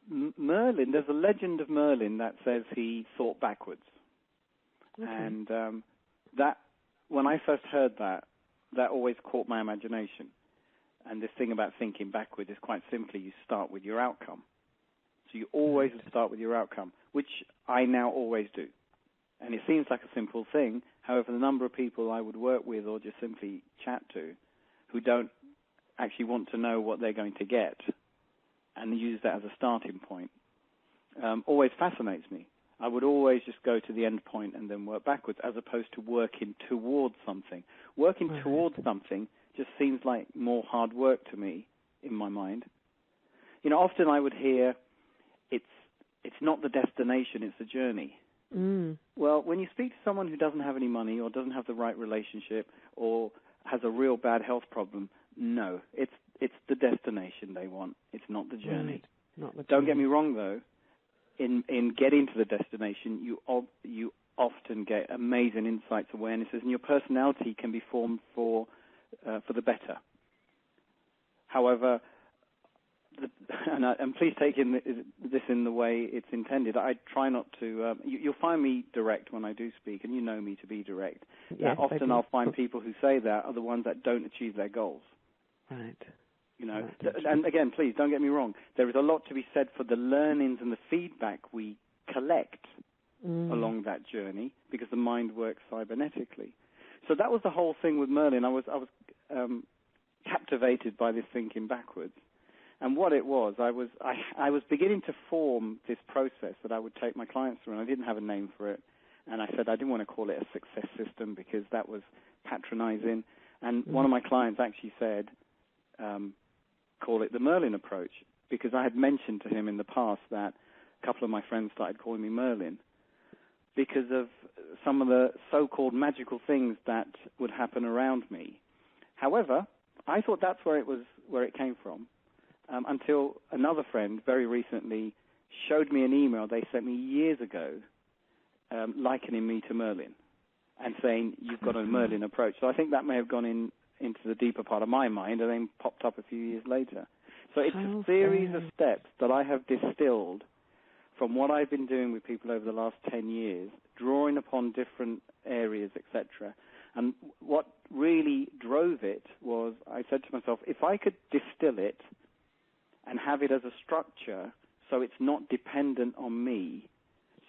Merlin, there's a legend of Merlin that says he thought backwards. Okay. And that, when I first heard that always caught my imagination. And this thing about thinking backwards is quite simply you start with your outcome. So you always start with your outcome, which I now always do. And it seems like a simple thing. However, the number of people I would work with or just simply chat to who don't actually want to know what they're going to get and use that as a starting point always fascinates me. I would always just go to the end point and then work backwards as opposed to working towards something. Working towards something just seems like more hard work to me in my mind. You know, often I would hear, it's not the destination, it's the journey. Mm. Well, when you speak to someone who doesn't have any money or doesn't have the right relationship or has a real bad health problem, no, it's the destination they want. It's not the journey. Not the Don't get me wrong, though. In getting to the destination, you often get amazing insights, awarenesses, and your personality can be formed for the better. However, and please take this in the way it's intended. I try not to. You'll find me direct when I do speak, and you know me to be direct. Yes, often I'll find people who say that are the ones that don't achieve their goals. Right. You know, and again, please don't get me wrong. There is a lot to be said for the learnings and the feedback we collect along that journey, because the mind works cybernetically. So that was the whole thing with Merlin. I was captivated by this thinking backwards. And what it was, I was beginning to form this process that I would take my clients through, and I didn't have a name for it. And I said I didn't want to call it a success system because that was patronizing. And one of my clients actually said, call it the Merlin approach, because I had mentioned to him in the past that a couple of my friends started calling me Merlin because of some of the so-called magical things that would happen around me. However, I thought that's where it came from. Until another friend very recently showed me an email they sent me years ago likening me to Merlin and saying, you've got a Merlin approach. So I think that may have gone into the deeper part of my mind and then popped up a few years later. So it's a series of steps that I have distilled from what I've been doing with people over the last 10 years, drawing upon different areas, etc. And what really drove it was I said to myself, if I could distill it and have it as a structure so it's not dependent on me,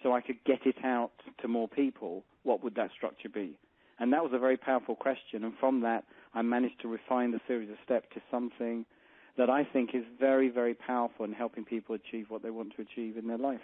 so I could get it out to more people, what would that structure be? And that was a very powerful question, and from that I managed to refine the series of steps to something that I think is very, very powerful in helping people achieve what they want to achieve in their life.